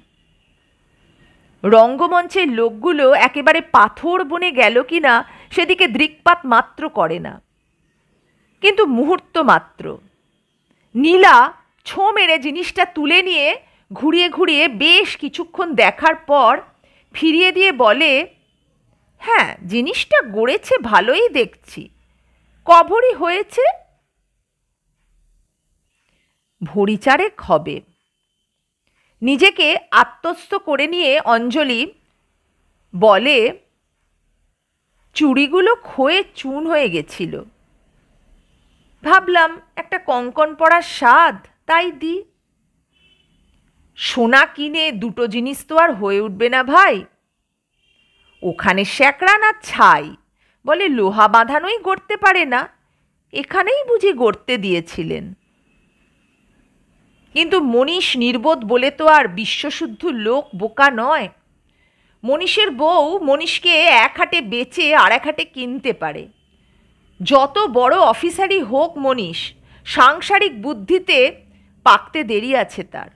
রঙ্গমঞ্চের লোকগুলো একেবারে পাথর বনে গেল কিনা সেদিকে দৃকপাত মাত্র করে না, কিন্তু মুহূর্ত মাত্র। নীলা ছো মেরে জিনিসটা তুলে নিয়ে ঘুরিয়ে ঘুরিয়ে বেশ কিছুক্ষণ দেখার পর ফিরিয়ে দিয়ে বলে, হ্যাঁ জিনিসটা গড়েছে ভালোই দেখছি। কভরি হয়েছে? ভরি 4 হবে। নিজেকে আত্মস্থ করে নিয়ে অঞ্জলি বলে, চুড়িগুলো ক্ষয়ে চূর্ণ হয়ে গেছিল। ভাবলাম একটা কঙ্কন পরার স্বাদ, তাই দি। সোনা কিনে দুটো জিনিস তো আর হয়ে উঠবে না ভাই। ওখানে শ্যাকরা না ছাই, বলে লোহা বাঁধানোই গড়তে পারে না, এখানেই বুঝি গড়তে দিয়েছিলেন। কিন্তু মনীষ নির্বোধ বলে তো আর বিশ্বশুদ্ধ লোক বোকা নয়। মনীষের বউ মনীষকে 1 হাটে বেচে আর 1 হাটে কিনতে পারে। যত বড় অফিসারই হোক মনীষ, সাংসারিক বুদ্ধিতে পাকতে দেরি আছে তার।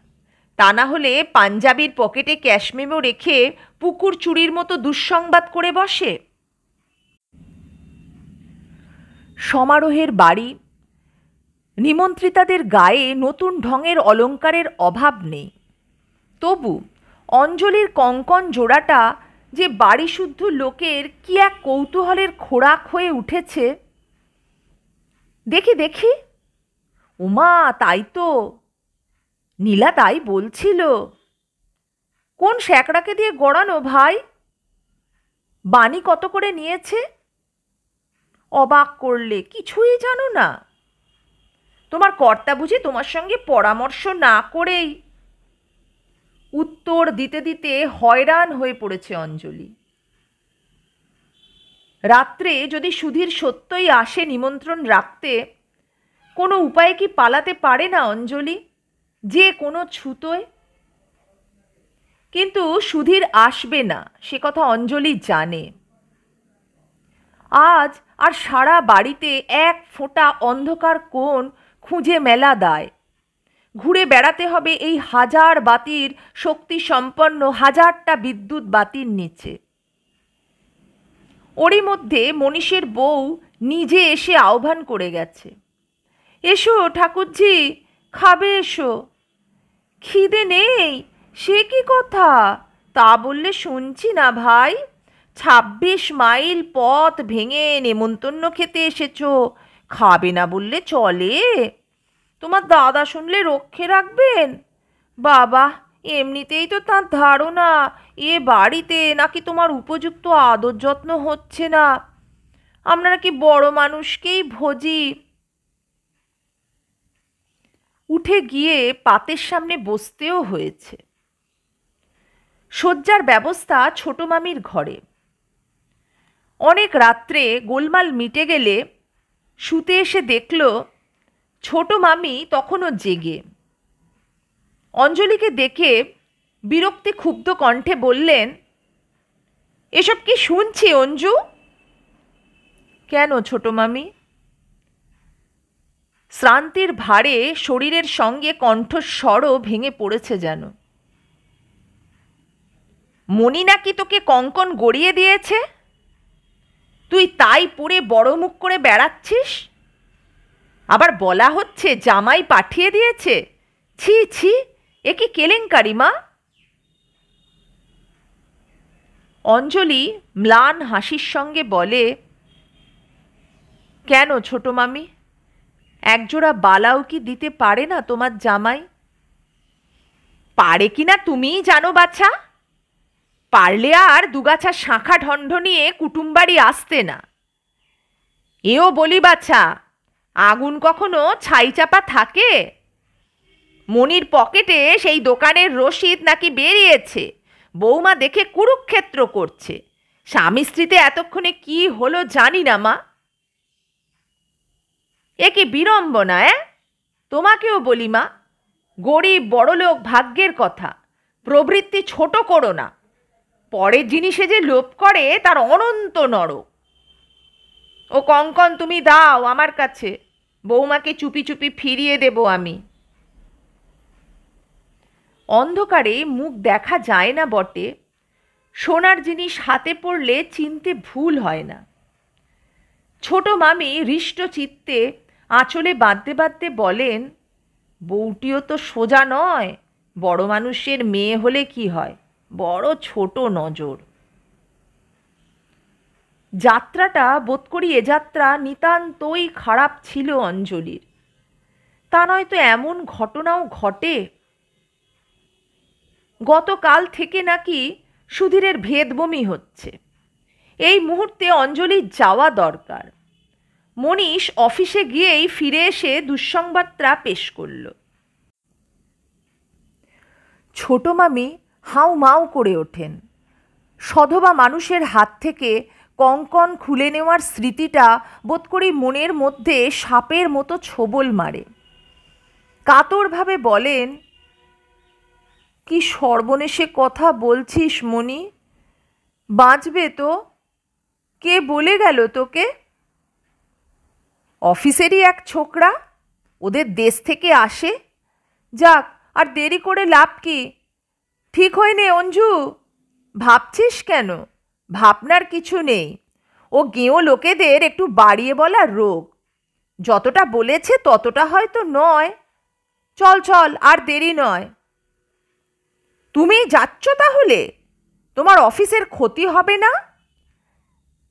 তা না হলে পাঞ্জাবির পকেটে ক্যাশমেমো রেখে পুকুর চুরির মতো দুঃসংবাদ করে বসে। সমারোহের বাড়ি, নিমন্ত্রিতাদের গায়ে নতুন ঢঙের অলঙ্কারের অভাব নেই। তবু অঞ্জলির কঙ্কন জোড়াটা যে বাড়িশুদ্ধ লোকের কি এক কৌতূহলের খোরাক হয়ে উঠেছে। দেখি দেখি, উমা তাই তো, নীলা তাই বলছিল। কোন শ্যাকড়াকে দিয়ে গড়ানো ভাই? বাণী কত করে নিয়েছে? অবাক করলে, কিছুই জানো না? তোমার কর্তা বুঝি তোমার সঙ্গে পরামর্শ না করেই? উত্তর দিতে দিতে হয়রান হয়ে পড়েছে অঞ্জলি। রাত্রে যদি সুধীর সত্যই আসে নিমন্ত্রণ রাখতে, কোনো উপায়ে কি পালাতে পারে না অঞ্জলি, যে কোনো ছুতোয়? কিন্তু সুধীর আসবে না, সে কথা অঞ্জলি জানে। আজ আর সারা বাড়িতে এক ফোঁটা অন্ধকার কোণ খুঁজে মেলা দায়। ঘুরে বেড়াতে হবে এই হাজার বাতির শক্তি সম্পন্ন হাজারটা বিদ্যুৎ বাতির নিচে। ওরই মধ্যে মনীষের বউ নিজে এসে আহ্বান করে গেছে, এসো ঠাকুরজি, খাবে এসো। খিদে নেই সে কি কথা? তা বললে শুনছি না ভাই। ২৬ মাইল পথ ভেঙে নেমন্তন্ন খেতে এসেছো, খাবে না বললে চলে? তোমার দাদা শুনলে রক্ষে রাখবেন? বাবা, এমনিতেই তো তার ধারণা এ বাড়িতে নাকি তোমার উপযুক্ত আদর যত্ন হচ্ছে না। আমরা নাকি বড় মানুষকেই ভজি। উঠে গিয়ে পাতের সামনে বসতেও হয়েছে। শয্যার ব্যবস্থা ছোট মামির ঘরে। অনেক রাত্রে গোলমাল মিটে গেলে শুতে এসে দেখল ছোট মামি তখনও জেগে। অঞ্জলিকে দেখে বিরক্তি ক্ষুব্ধ কণ্ঠে বললেন, এসব কি শুনছি অঞ্জু? কেন ছোট মামি? শ্রান্তির ভারে শরীরের সঙ্গে কণ্ঠস্বরও ভেঙে পড়েছে যেন। মণি নাকি তোকে কঙ্কন গড়িয়ে দিয়েছে, তুই তাই পরে বড় মুখ করে বেড়াচ্ছিস? আবার বলা হচ্ছে জামাই পাঠিয়ে দিয়েছে। ছি ছি, এ কি কেলেঙ্কারি মা! অঞ্জলি ম্লান হাসির সঙ্গে বলে, কেন ছোট মামি, একজোড়া বালাও কি দিতে পারে না তোমার জামাই? পারে কিনা তুমিই জানো বাছা। পারলে আর দুগাছা শাঁখা ঢণ্ড নিয়ে কুটুমবাড়ি আসতে না। এও বলি বাছা, আগুন কখনো ছাই চাপা থাকে? মনির পকেটে সেই দোকানের রসিদ নাকি বেরিয়েছে, বৌমা দেখে কুরুক্ষেত্র করছে। স্বামী স্ত্রীতে এতক্ষণে কি হলো জানি না মা। এ কি বিড়ম্বনা! তোমাকেও বলি মা, গরিব বড়লোক ভাগ্যের কথা, প্রবৃত্তি ছোট করো না। পরের জিনিসে যে লোভ করে তার অনন্ত নরক। ও কঙ্কন তুমি দাও আমার কাছে, বৌমাকে চুপি চুপি ফিরিয়ে দেব আমি। অন্ধকারে মুখ দেখা যায় না বটে, সোনার জিনিস হাতে পড়লে চিনতে ভুল হয় না। ছোট মামি হৃষ্ট চিত্তে আঁচলে বাঁধতে বাঁধতে বলেন, বউটিও তো সোজা নয়, বড় মানুষের মেয়ে হলে কি হয়, বড় ছোট নজর। যাত্রাটা বোধ করি এ যাত্রা নিতান্তই খারাপ ছিল অঞ্জলির, তা নয়তো এমন ঘটনাও ঘটে। গতকাল থেকে নাকি সুধীরের ভেদবমি হচ্ছে। এই মুহূর্তে অঞ্জলির যাওয়া দরকার। মনীষ অফিসে গিয়েই ফিরে এসে দুঃসংবাদটা পেশ করল। ছোট মামি হাউ মাউ করে ওঠেন। সধবা মানুষের হাত থেকে কঙ্কন খুলে নেওয়ার স্মৃতিটা বোধ করি মনের মধ্যে সাপের মতো ছোবল মারে। কাতরভাবে বলেন, কি সর্বনেশে কথা বলছিস মণি? বাঁচবে তো? কে বলে গেল তোকে? অফিসেরই এক ছোকরা, ওদের দেশ থেকে আসে। যাক, আর দেরি করে লাভ কি? ঠিক হয়নি অঞ্জু, ভাবছিস কেন? ভাবনার কিছু নেই। ও গেঁয়ো লোকেদের একটু বাড়িয়ে বলার রোগ। যতটা বলেছে ততটা হয়তো নয়। চল চল, আর দেরি নয়। তুমি যাচ্ছ তাহলে? তোমার অফিসের ক্ষতি হবে না?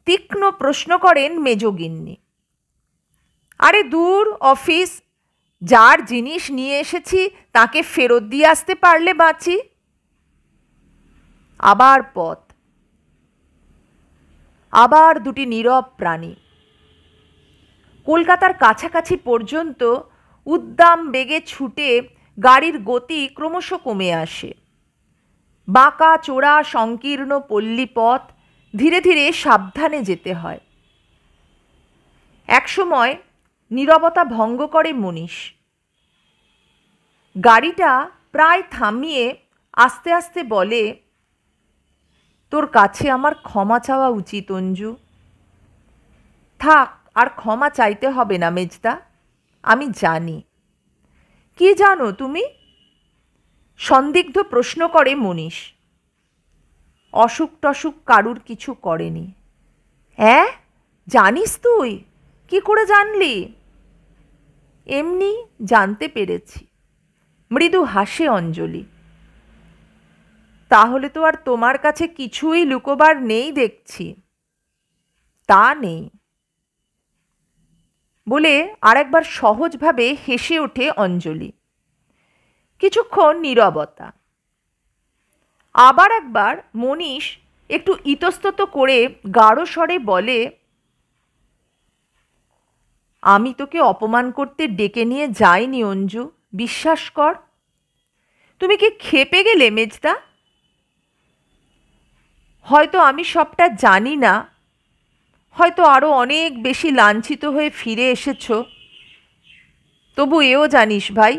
তীক্ষ্ণ প্রশ্ন করেন মেজগিন্নি। আরে দূর অফিস, যার জিনিস নিয়ে এসেছি তাকে ফেরত দিয়ে আসতে পারলে বাঁচি। আবার পথ, আবার দুটি নীরব প্রাণী। কলকাতার কাছাকাছি পর্যন্ত উদ্দাম বেগে ছুটে গাড়ির গতি ক্রমশ কমে আসে। বাঁকা চোরা সংকীর্ণ পল্লীপথ, ধীরে ধীরে সাবধানে যেতে হয়। একসময় নীরবতা ভঙ্গ করে মনীষ। গাড়িটা প্রায় থামিয়ে আস্তে আস্তে বলে, তোর কাছে আমার ক্ষমা চাওয়া উচিত অঞ্জু। থাক, আর ক্ষমা চাইতে হবে না মেজদা, আমি জানি। কি জানো তুমি? সন্দিগ্ধ প্রশ্ন করে মনীষ। অসুখ টসুখ কারুর কিছু করেনি। হ্যাঁ, জানিস তুই? কি করে জানলি? এমনি জানতে পেরেছি। মৃদু হাসে অঞ্জলি। তাহলে তো আর তোমার কাছে কিছুই লুকোবার নেই দেখছি। তা নেই বলে আরেকবার সহজভাবে হেসে ওঠে অঞ্জলি। কিছুক্ষণ নীরবতা। আবার একবার মনীষ একটু ইতস্তত করে গাঢ় স্বরে বলে, আমি তোকে অপমান করতে ডেকে নিয়ে যাইনি অঞ্জু, বিশ্বাস কর। তুমি কি ক্ষেপে গেলে মেজদা? হয়তো আমি সবটা জানি না, হয়তো আরও অনেক বেশি লাঞ্ছিত হয়ে ফিরে এসেছ। তবু এও জানিস ভাই,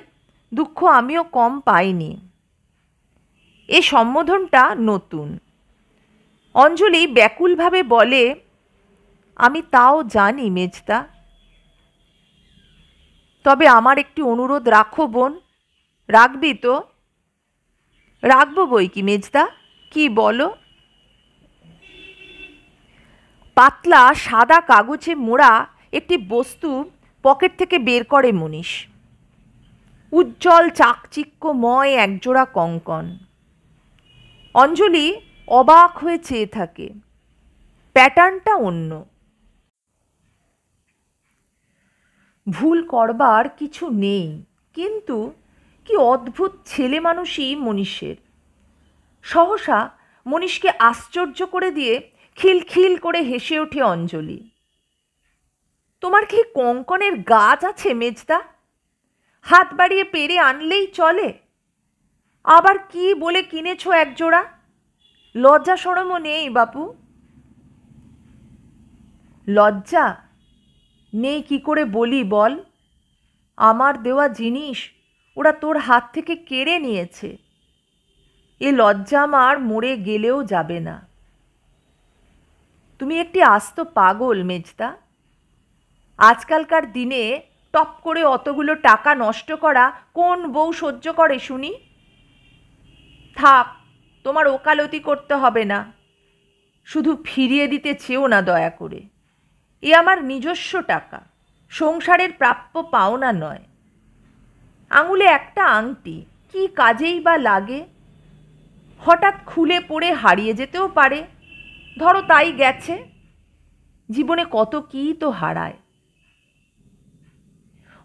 দুঃখ আমিও কম পাইনি। এ সম্বোধনটা নতুন। অঞ্জলি ব্যাকুলভাবে বলে, আমি তাও জানি মেজদা। তবে আমার একটি অনুরোধ রাখো বোন, রাখবি তো? রাখবো বই কি মেজদা, কি বলো? পাতলা সাদা কাগজে মোড়া একটি বস্তু পকেট থেকে বের করে মনীষ। উজ্জ্বল চাকচিক্যময় একজোড়া কঙ্কন। অঞ্জলি অবাক হয়ে চেয়ে থাকে। প্যাটার্নটা অন্য। ভুল করবার কিছু নেই, কিন্তু কি অদ্ভুত ছেলে মানুষই মনীষের। সহসা মনীষকে আশ্চর্য করে দিয়ে খিলখিল করে হেসে ওঠে অঞ্জলি। তোমার কি কঙ্কনের গাছ আছে মেজদা? হাত বাড়িয়ে পেরে আনলেই চলে। আবার কি বলে কিনেছ একজোড়া? লজ্জা শরমও নেই বাপু? লজ্জা নেই কি করে বলি বল? আমার দেওয়া জিনিস ওরা তোর হাত থেকে কেড়ে নিয়েছে। এ লজ্জা আমার মরে গেলেও যাবে না। তুমি একটি আস্ত পাগল মেজদা। আজকালকার দিনে টপ করে অতগুলো টাকা নষ্ট করা কোন বউ সহ্য করে শুনি? থাক, তোমার ওকালতি করতে হবে না। শুধু ফিরিয়ে দিতে চেও না দয়া করে। এ আমার নিজস্ব টাকা, সংসারের প্রাপ্য পাওনা নয়। আঙুলে একটা আংটি, কি কাজেই বা লাগে? হঠাৎ খুলে পড়ে হারিয়ে যেতেও পারে। ধরো তাই গেছে। জীবনে কত কী তো হারায়।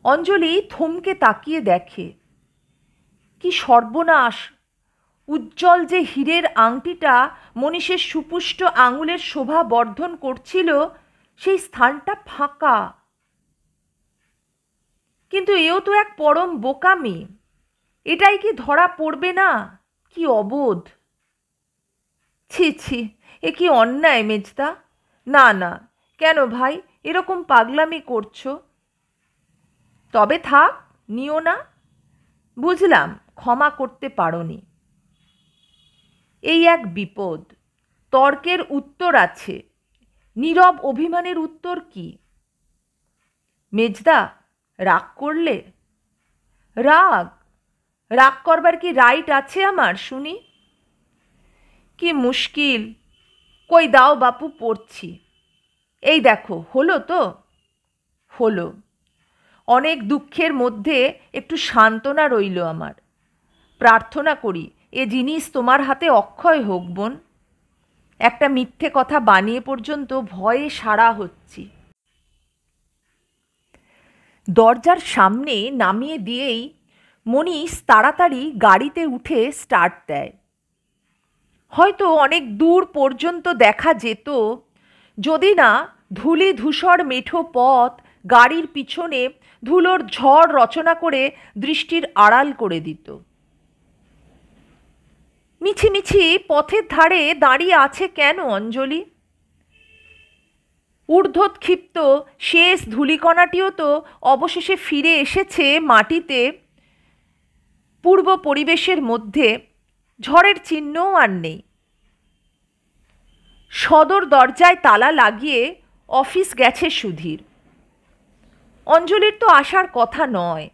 অঞ্জলি থমকে তাকিয়ে দেখে, কি সর্বনাশ! উজ্জ্বল যে হীরের আংটিটা মনীষের সুপুষ্ট আঙুলের শোভা বর্ধন করছিল, সেই স্থানটা ফাঁকা। কিন্তু এও তো এক পরম বোকামি। এটাই কি ধরা পড়বে না? কি অবোধ! ছি ছি, এ কি অন্যায় মেজদা। না না, কেন ভাই এরকম পাগলামি করছো? তবে থাক, নিও না। বুঝলাম ক্ষমা করতে পারোনি। এই এক বিপদ। তর্কের উত্তর আছে, নীরব অভিমানের উত্তর কি? মেজদা, রাগ করলে? রাগ? রাগ করবার কি রাইট আছে আমার শুনি? কি মুশকিল! কই দাও বাপু, পড়ছি। এই দেখো, হলো তো? হলো। অনেক দুঃখের মধ্যে একটু সান্ত্বনা রইল আমার। প্রার্থনা করি এ জিনিস তোমার হাতে অক্ষয় হোক বোন। একটা মিথ্যে কথা বানিয়ে পর্যন্ত ভয়ে সারা হচ্ছি। দরজার সামনে নামিয়ে দিয়েই মনীষ তাড়াতাড়ি গাড়িতে উঠে স্টার্ট দেয়। হয়তো অনেক দূর পর্যন্ত দেখা যেত যদি না ধূলি ধূসর মেঠো পথ গাড়ির পিছনে ধুলোর ঝড় রচনা করে দৃষ্টির আড়াল করে দিত। মিছিমিছি পথের ধারে দাঁড়িয়ে আছে কেন অঞ্জলি? ঊর্ধ্বক্ষিপ্ত শেষ ধূলিকণাটিও তো অবশেষে ফিরে এসেছে মাটিতে। পূর্ব পরিবেশের মধ্যে ঝড়ের চিহ্নও আর নেই। সদর দরজায় তালা লাগিয়ে অফিস গেছে সুধীর। অঞ্জলির তো আসার কথা নয়।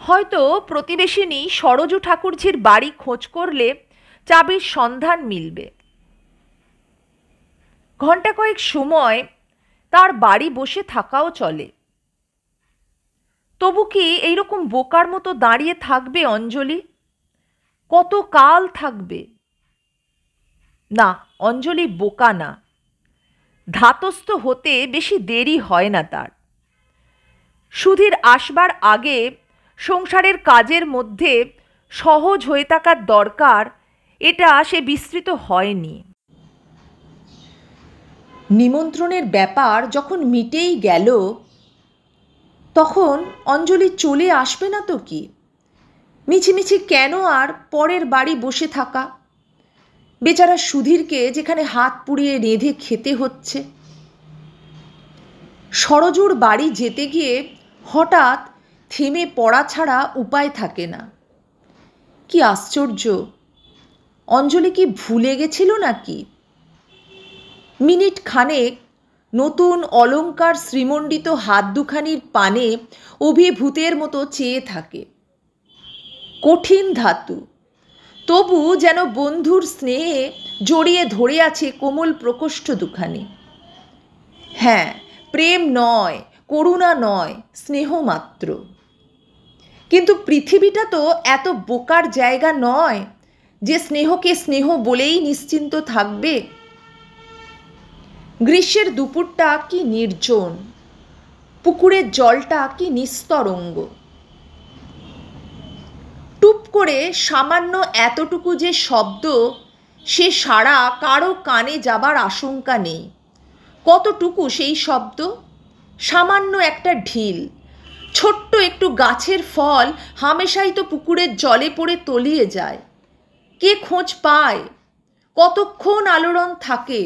হয়তো প্রতিবেশিনী সরজু ঠাকুরঝির বাড়ি খোঁজ করলে চাবির সন্ধান মিলবে। ঘণ্টা কয়েক সময় তার বাড়ি বসে থাকাও চলে। তবু কি এইরকম বোকার মতো দাঁড়িয়ে থাকবে অঞ্জলি? কত কাল থাকবে? না, অঞ্জলি বোকা না। ধাতস্থ হতে বেশি দেরি হয় না তার। সুধীর আসবার আগে সংসারের কাজের মধ্যে সহজ হয়ে থাকার দরকার, এটা সে বিস্তৃত হয়নি। নিমন্ত্রণের ব্যাপার যখন মিটেই গেল, তখন অঞ্জলি চলে আসবে না তো কি? মিছিমিছি কেন আর পরের বাড়ি বসে থাকা? বেচারা সুধীরকে যেখানে হাত পুড়িয়ে রেঁধে খেতে হচ্ছে। সরজুর বাড়ি যেতে গিয়ে হঠাৎ থেমে পড়া ছাড়া উপায় থাকে না। কি আশ্চর্য! অঞ্জলি কি ভুলে গেছিল নাকি? মিনিট খানেক নতুন অলংকার শ্রীমণ্ডিত হাত দুখানির পানে অভিভূতের মতো চেয়ে থাকে। কঠিন ধাতু, তবু যেন বন্ধুর স্নেহে জড়িয়ে ধরে আছে কোমল প্রকোষ্ঠ দুখানি। হ্যাঁ, প্রেম নয়, করুণা নয়, স্নেহ মাত্র। কিন্তু পৃথিবীটা তো এত বোকার জায়গা নয় যে স্নেহকে স্নেহ বলেই নিশ্চিন্ত থাকবে। গ্রীষ্মের দুপুরটা কি নির্জন, পুকুরের জলটা কি নিস্তরঙ্গ। টুপ করে সামান্য এতটুকু যে শব্দ, সে সাড়া কারো কানে যাবার আশঙ্কা নেই। কতটুকু সেই শব্দ? সামান্য একটা ঢিল, ছোট্ট একটু গাছের ফল হামেশাই তো পুকুরের জলে পড়ে তলিয়ে যায়। কে খোঁজ পায়? কতক্ষণ আলোড়ন থাকে?